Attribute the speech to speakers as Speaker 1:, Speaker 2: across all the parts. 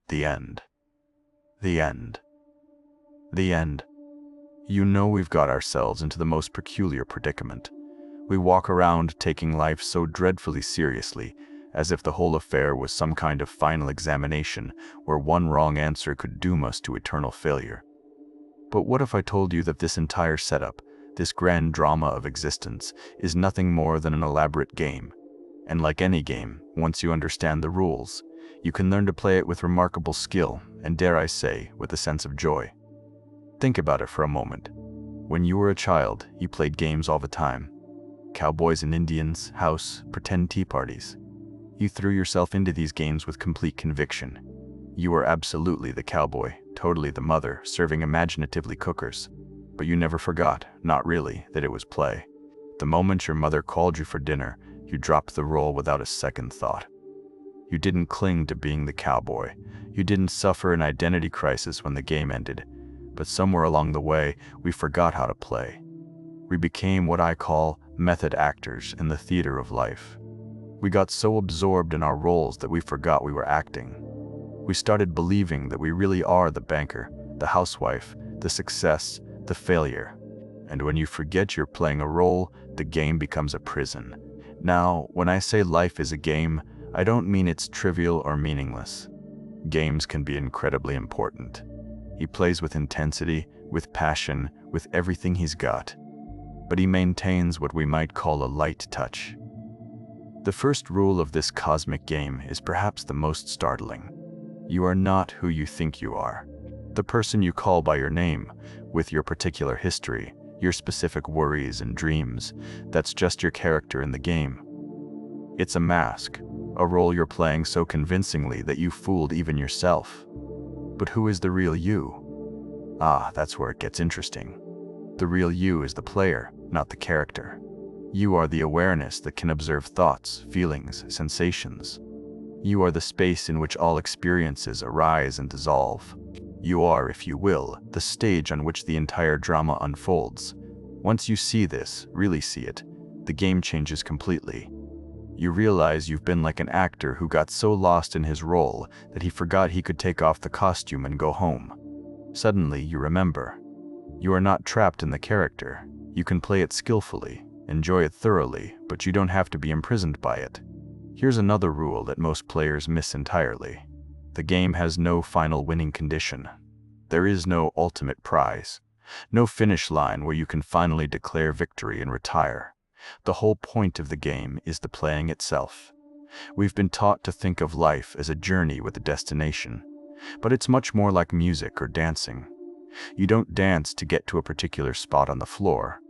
Speaker 1: The end. The end. The end. You know we've got ourselves into the most peculiar predicament. We walk around taking life so dreadfully seriously, as if the whole affair was some kind of final examination where one wrong answer could doom us to eternal failure. But what if I told you that this entire setup, this grand drama of existence, is nothing more than an elaborate game? And like any game, once you understand the rules, you can learn to play it with remarkable skill, and dare I say, with a sense of joy. Think about it for a moment. When you were a child, you played games all the time. Cowboys and Indians, house, pretend tea parties. You threw yourself into these games with complete conviction. You were absolutely the cowboy, totally the mother, serving imaginatively cookers. But you never forgot, not really, that it was play. The moment your mother called you for dinner, you dropped the role without a second thought. You didn't cling to being the cowboy. You didn't suffer an identity crisis when the game ended. But somewhere along the way, we forgot how to play. We became what I call method actors in the theater of life. We got so absorbed in our roles that we forgot we were acting. We started believing that we really are the banker, the housewife, the success, the failure. And when you forget you're playing a role, the game becomes a prison. Now, when I say life is a game, I don't mean it's trivial or meaningless. Games can be incredibly important. He plays with intensity, with passion, with everything he's got. But he maintains what we might call a light touch. The first rule of this cosmic game is perhaps the most startling. You are not who you think you are. The person you call by your name, with your particular history, your specific worries and dreams, that's just your character in the game. It's a mask, a role you're playing so convincingly that you fooled even yourself. But who is the real you? Ah, that's where it gets interesting. The real you is the player, not the character. You are the awareness that can observe thoughts, feelings, sensations. You are the space in which all experiences arise and dissolve. You are, if you will, the stage on which the entire drama unfolds. Once you see this, really see it, the game changes completely. You realize you've been like an actor who got so lost in his role that he forgot he could take off the costume and go home. Suddenly, you remember. You are not trapped in the character. You can play it skillfully, enjoy it thoroughly, but you don't have to be imprisoned by it. Here's another rule that most players miss entirely. The game has no final winning condition. There is no ultimate prize. No finish line where you can finally declare victory and retire. The whole point of the game is the playing itself. We've been taught to think of life as a journey with a destination, but it's much more like music or dancing. You don't dance to get to a particular spot on the floor.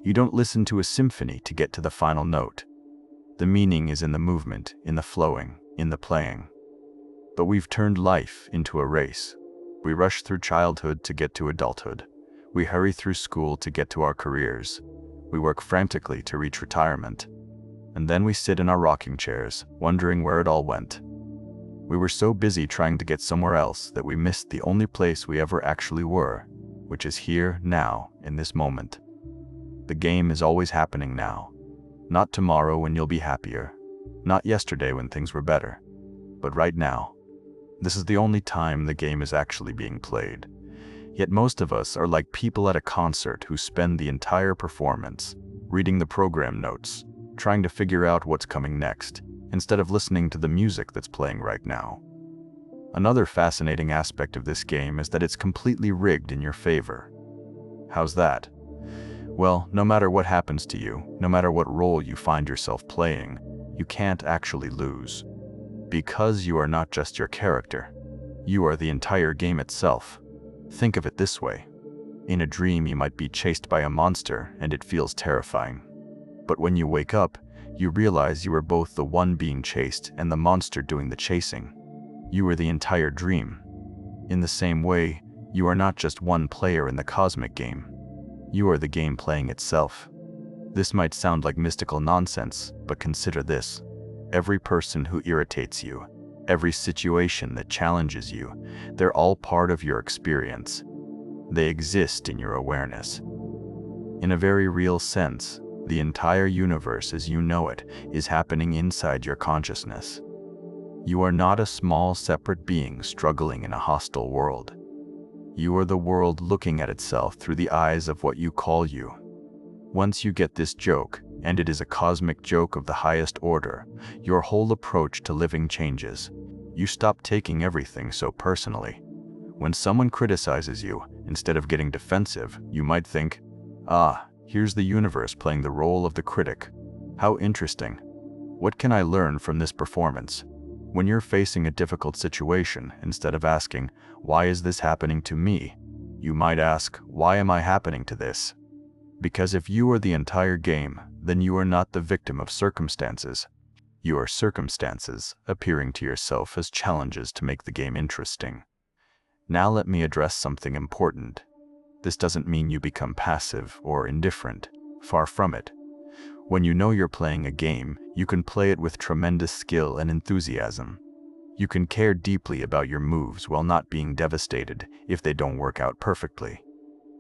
Speaker 1: You don't listen to a symphony to get to the final note. The meaning is in the movement, in the flowing, in the playing. But we've turned life into a race. We rush through childhood to get to adulthood. We hurry through school to get to our careers. We work frantically to reach retirement. And then we sit in our rocking chairs, wondering where it all went. We were so busy trying to get somewhere else that we missed the only place we ever actually were, which is here, now, in this moment. The game is always happening now. Not tomorrow when you'll be happier. Not yesterday when things were better. But right now. This is the only time the game is actually being played. Yet most of us are like people at a concert who spend the entire performance reading the program notes, trying to figure out what's coming next, instead of listening to the music that's playing right now. Another fascinating aspect of this game is that it's completely rigged in your favor. How's that? Well, no matter what happens to you, no matter what role you find yourself playing, you can't actually lose. Because you are not just your character. You are the entire game itself. Think of it this way. In a dream, you might be chased by a monster, and it feels terrifying. But when you wake up, you realize you are both the one being chased and the monster doing the chasing. You are the entire dream. In the same way, you are not just one player in the cosmic game. You are the game playing itself. This might sound like mystical nonsense, but consider this. Every person who irritates you, every situation that challenges you, they're all part of your experience. They exist in your awareness. In a very real sense, the entire universe as you know it is happening inside your consciousness. You are not a small separate being struggling in a hostile world. You are the world looking at itself through the eyes of what you call you. Once you get this joke, and it is a cosmic joke of the highest order, your whole approach to living changes. You stop taking everything so personally. When someone criticizes you, instead of getting defensive, you might think, "Ah, here's the universe playing the role of the critic. How interesting. What can I learn from this performance?" When you're facing a difficult situation, instead of asking, "Why is this happening to me?" you might ask, "Why am I happening to this?" Because if you are the entire game, then you are not the victim of circumstances. You are circumstances, appearing to yourself as challenges to make the game interesting. Now let me address something important. This doesn't mean you become passive or indifferent. Far from it. When you know you're playing a game, you can play it with tremendous skill and enthusiasm. You can care deeply about your moves while not being devastated if they don't work out perfectly.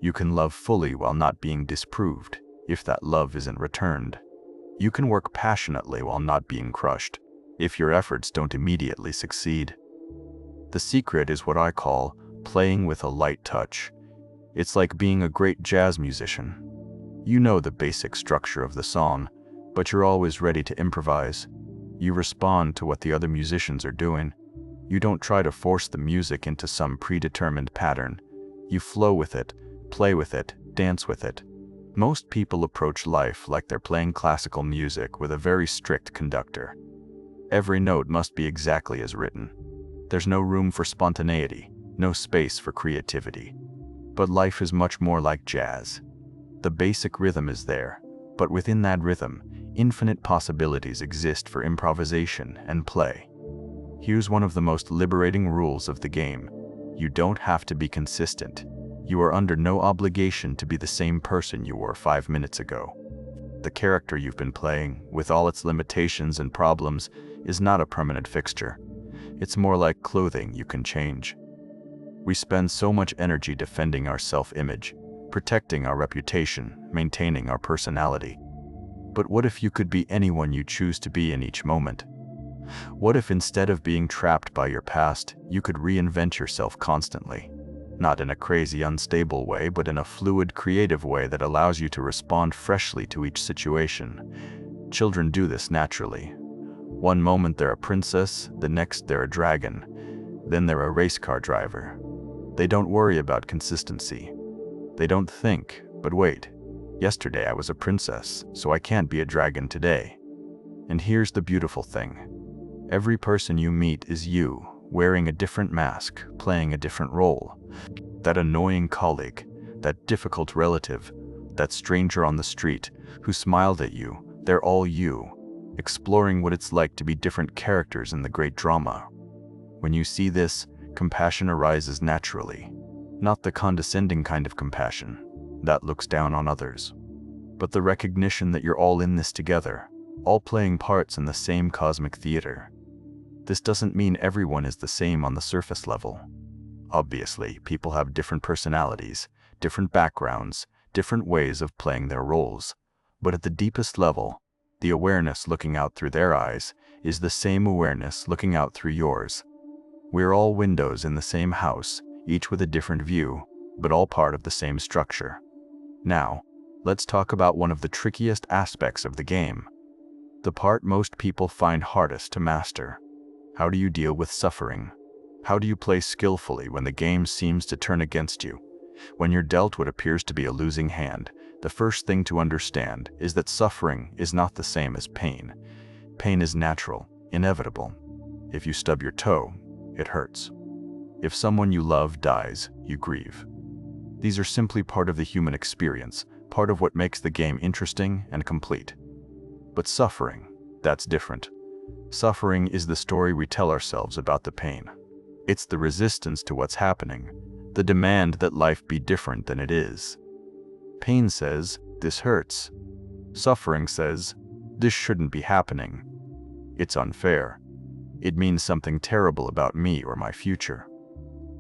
Speaker 1: You can love fully while not being disproved if that love isn't returned. You can work passionately while not being crushed if your efforts don't immediately succeed. The secret is what I call playing with a light touch. It's like being a great jazz musician. You know the basic structure of the song, but you're always ready to improvise. You respond to what the other musicians are doing. You don't try to force the music into some predetermined pattern. You flow with it, play with it, dance with it. Most people approach life like they're playing classical music with a very strict conductor. Every note must be exactly as written. There's no room for spontaneity, no space for creativity. But life is much more like jazz. The basic rhythm is there, but within that rhythm, infinite possibilities exist for improvisation and play. Here's one of the most liberating rules of the game. You don't have to be consistent. You are under no obligation to be the same person you were 5 minutes ago. The character you've been playing, with all its limitations and problems, is not a permanent fixture. It's more like clothing you can change. We spend so much energy defending our self-image, protecting our reputation, maintaining our personality. But what if you could be anyone you choose to be in each moment? What if instead of being trapped by your past, you could reinvent yourself constantly? Not in a crazy, unstable way, but in a fluid, creative way that allows you to respond freshly to each situation. Children do this naturally. One moment they're a princess, the next they're a dragon, then they're a race car driver. They don't worry about consistency. They don't think, but wait, yesterday I was a princess, so I can't be a dragon today. And here's the beautiful thing. Every person you meet is you, wearing a different mask, playing a different role. That annoying colleague, that difficult relative, that stranger on the street who smiled at you, they're all you, exploring what it's like to be different characters in the great drama. When you see this, compassion arises naturally. Not the condescending kind of compassion that looks down on others, but the recognition that you're all in this together, all playing parts in the same cosmic theater. This doesn't mean everyone is the same on the surface level. Obviously, people have different personalities, different backgrounds, different ways of playing their roles. But at the deepest level, the awareness looking out through their eyes is the same awareness looking out through yours. We're all windows in the same house, each with a different view, but all part of the same structure. Now, let's talk about one of the trickiest aspects of the game. The part most people find hardest to master. How do you deal with suffering? How do you play skillfully when the game seems to turn against you? When you're dealt what appears to be a losing hand, the first thing to understand is that suffering is not the same as pain. Pain is natural, inevitable. If you stub your toe, it hurts. If someone you love dies, you grieve. These are simply part of the human experience, part of what makes the game interesting and complete. But suffering, that's different. Suffering is the story we tell ourselves about the pain. It's the resistance to what's happening, the demand that life be different than it is. Pain says, "This hurts." Suffering says, "This shouldn't be happening. It's unfair. It means something terrible about me or my future."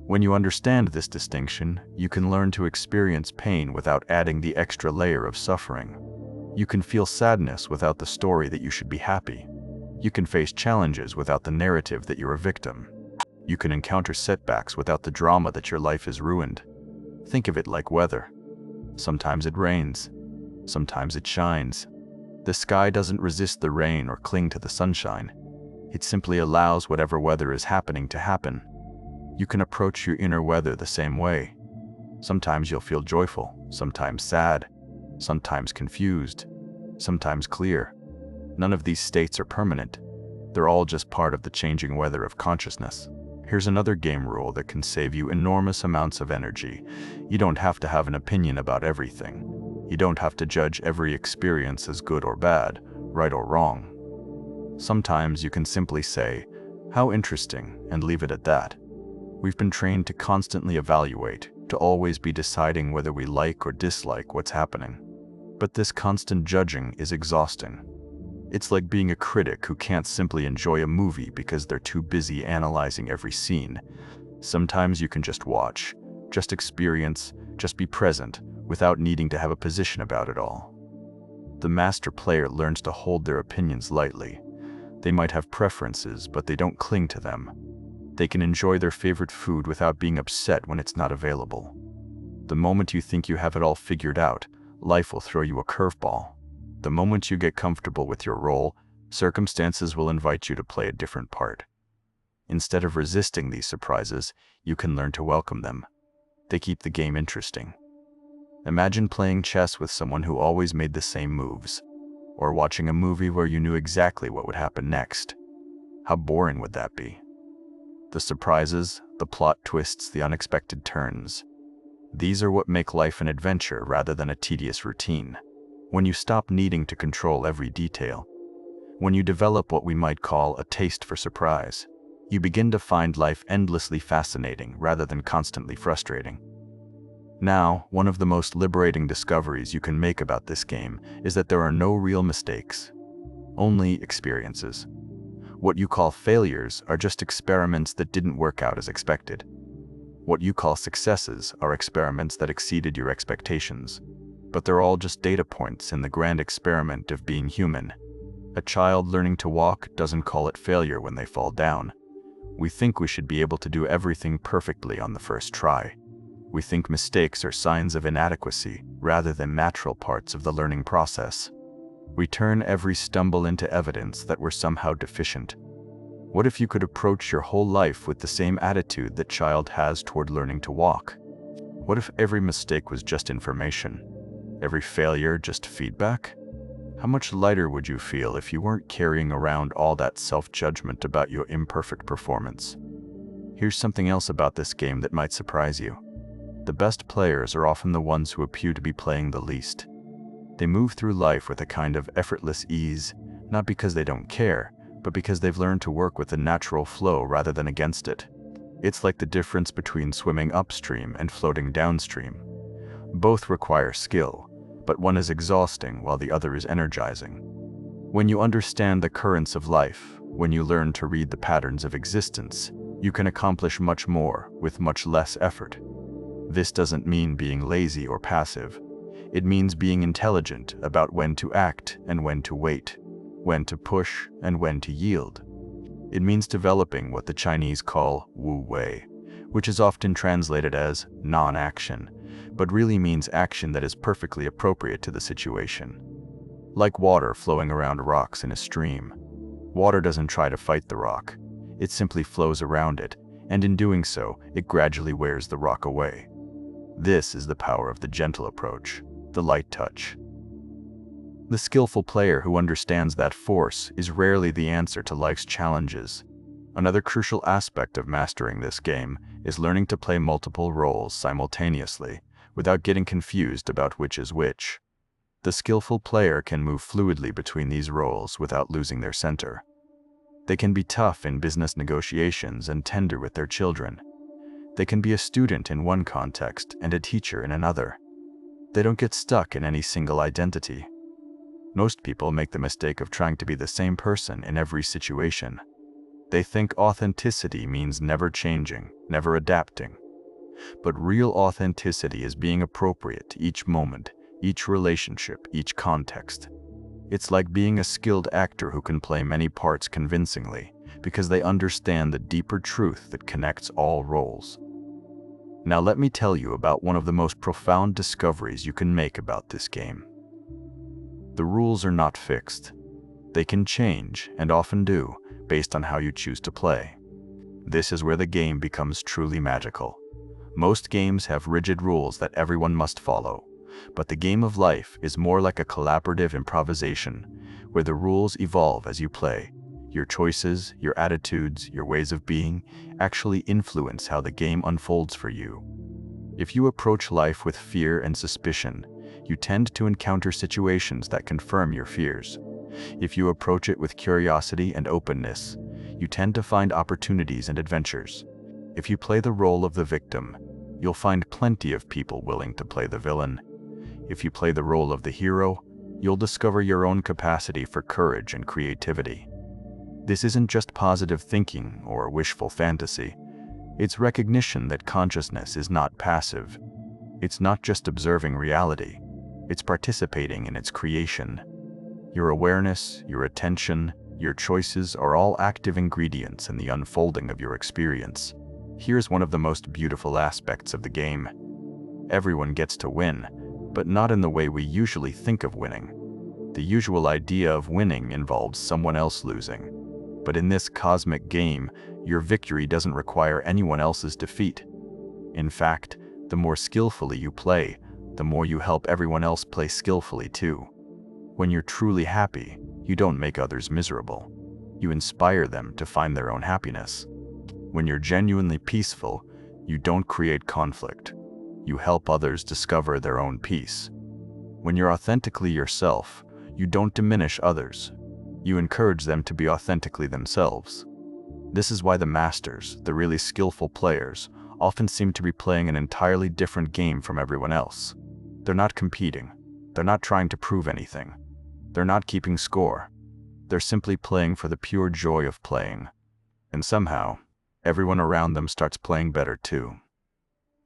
Speaker 1: When you understand this distinction, you can learn to experience pain without adding the extra layer of suffering. You can feel sadness without the story that you should be happy. You can face challenges without the narrative that you're a victim. You can encounter setbacks without the drama that your life is ruined. Think of it like weather. Sometimes it rains. Sometimes it shines. The sky doesn't resist the rain or cling to the sunshine. It simply allows whatever weather is happening to happen. You can approach your inner weather the same way. Sometimes you'll feel joyful, sometimes sad, sometimes confused, sometimes clear. None of these states are permanent. They're all just part of the changing weather of consciousness. Here's another game rule that can save you enormous amounts of energy. You don't have to have an opinion about everything. You don't have to judge every experience as good or bad, right or wrong. Sometimes you can simply say, "How interesting," and leave it at that. We've been trained to constantly evaluate, to always be deciding whether we like or dislike what's happening. But this constant judging is exhausting. It's like being a critic who can't simply enjoy a movie because they're too busy analyzing every scene. Sometimes you can just watch, just experience, just be present, without needing to have a position about it all. The master player learns to hold their opinions lightly. They might have preferences, but they don't cling to them. They can enjoy their favorite food without being upset when it's not available. The moment you think you have it all figured out, life will throw you a curveball. The moment you get comfortable with your role, circumstances will invite you to play a different part. Instead of resisting these surprises, you can learn to welcome them. They keep the game interesting. Imagine playing chess with someone who always made the same moves, or watching a movie where you knew exactly what would happen next. How boring would that be? The surprises, the plot twists, the unexpected turns. These are what make life an adventure rather than a tedious routine. When you stop needing to control every detail, when you develop what we might call a taste for surprise, you begin to find life endlessly fascinating rather than constantly frustrating. Now, one of the most liberating discoveries you can make about this game is that there are no real mistakes, only experiences. What you call failures are just experiments that didn't work out as expected. What you call successes are experiments that exceeded your expectations. But they're all just data points in the grand experiment of being human. A child learning to walk doesn't call it failure when they fall down. We think we should be able to do everything perfectly on the first try. We think mistakes are signs of inadequacy rather than natural parts of the learning process. We turn every stumble into evidence that we're somehow deficient. What if you could approach your whole life with the same attitude that child has toward learning to walk? What if every mistake was just information? Every failure just feedback? How much lighter would you feel if you weren't carrying around all that self-judgment about your imperfect performance? Here's something else about this game that might surprise you. The best players are often the ones who appear to be playing the least. They move through life with a kind of effortless ease, not because they don't care, but because they've learned to work with the natural flow rather than against it. It's like the difference between swimming upstream and floating downstream. Both require skill, but one is exhausting while the other is energizing. When you understand the currents of life, when you learn to read the patterns of existence, you can accomplish much more with much less effort. This doesn't mean being lazy or passive. It means being intelligent about when to act and when to wait, when to push and when to yield. It means developing what the Chinese call Wu Wei, which is often translated as non-action, but really means action that is perfectly appropriate to the situation. Like water flowing around rocks in a stream. Water doesn't try to fight the rock. It simply flows around it, and in doing so, it gradually wears the rock away. This is the power of the gentle approach, the light touch. The skillful player who understands that force is rarely the answer to life's challenges. Another crucial aspect of mastering this game is learning to play multiple roles simultaneously, without getting confused about which is which. The skillful player can move fluidly between these roles without losing their center. They can be tough in business negotiations and tender with their children. They can be a student in one context and a teacher in another. They don't get stuck in any single identity. Most people make the mistake of trying to be the same person in every situation. They think authenticity means never changing, never adapting. But real authenticity is being appropriate to each moment, each relationship, each context. It's like being a skilled actor who can play many parts convincingly, because they understand the deeper truth that connects all roles. Now let me tell you about one of the most profound discoveries you can make about this game. The rules are not fixed. They can change, and often do, based on how you choose to play. This is where the game becomes truly magical. Most games have rigid rules that everyone must follow, but the game of life is more like a collaborative improvisation, where the rules evolve as you play. Your choices, your attitudes, your ways of being actually influence how the game unfolds for you. If you approach life with fear and suspicion, you tend to encounter situations that confirm your fears. If you approach it with curiosity and openness, you tend to find opportunities and adventures. If you play the role of the victim, you'll find plenty of people willing to play the villain. If you play the role of the hero, you'll discover your own capacity for courage and creativity. This isn't just positive thinking or wishful fantasy. It's recognition that consciousness is not passive. It's not just observing reality. It's participating in its creation. Your awareness, your attention, your choices are all active ingredients in the unfolding of your experience. Here's one of the most beautiful aspects of the game. Everyone gets to win, but not in the way we usually think of winning. The usual idea of winning involves someone else losing. But in this cosmic game, your victory doesn't require anyone else's defeat. In fact, the more skillfully you play, the more you help everyone else play skillfully too. When you're truly happy, you don't make others miserable. You inspire them to find their own happiness. When you're genuinely peaceful, you don't create conflict. You help others discover their own peace. When you're authentically yourself, you don't diminish others. You encourage them to be authentically themselves. This is why the masters, the really skillful players, often seem to be playing an entirely different game from everyone else. They're not competing. They're not trying to prove anything. They're not keeping score. They're simply playing for the pure joy of playing. And somehow, everyone around them starts playing better too.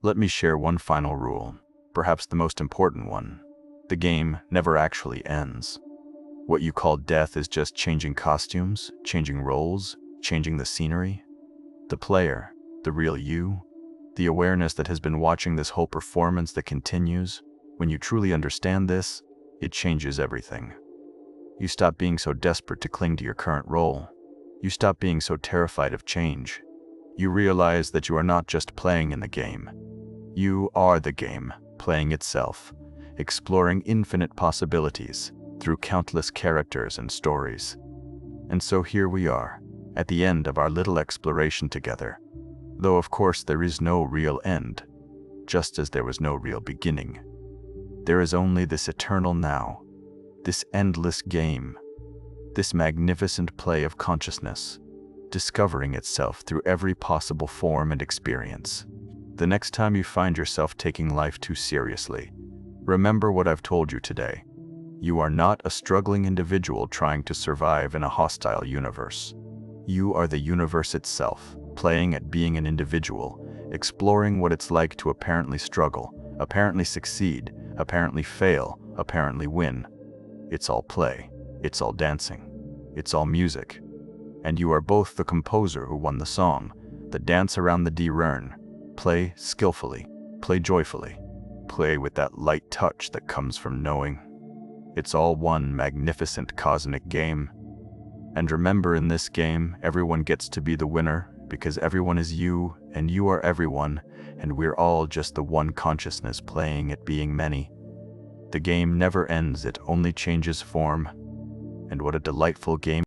Speaker 1: Let me share one final rule, perhaps the most important one. The game never actually ends. What you call death is just changing costumes, changing roles, changing the scenery. The player, the real you, the awareness that has been watching this whole performance that continues, when you truly understand this, it changes everything. You stop being so desperate to cling to your current role. You stop being so terrified of change. You realize that you are not just playing in the game. You are the game, playing itself, exploring infinite possibilities through countless characters and stories. And so here we are, at the end of our little exploration together. Though of course there is no real end, just as there was no real beginning. There is only this eternal now, this endless game, this magnificent play of consciousness, discovering itself through every possible form and experience. The next time you find yourself taking life too seriously, remember what I've told you today. You are not a struggling individual trying to survive in a hostile universe. You are the universe itself, playing at being an individual, exploring what it's like to apparently struggle, apparently succeed, apparently fail, apparently win. It's all play. It's all dancing. It's all music. And you are both the composer who won the song, the dance around the D-Rern. Play skillfully. Play joyfully. Play with that light touch that comes from knowing. It's all one magnificent cosmic game. And remember, in this game, everyone gets to be the winner, because everyone is you, and you are everyone, and we're all just the one consciousness playing at being many. The game never ends, it only changes form. And what a delightful game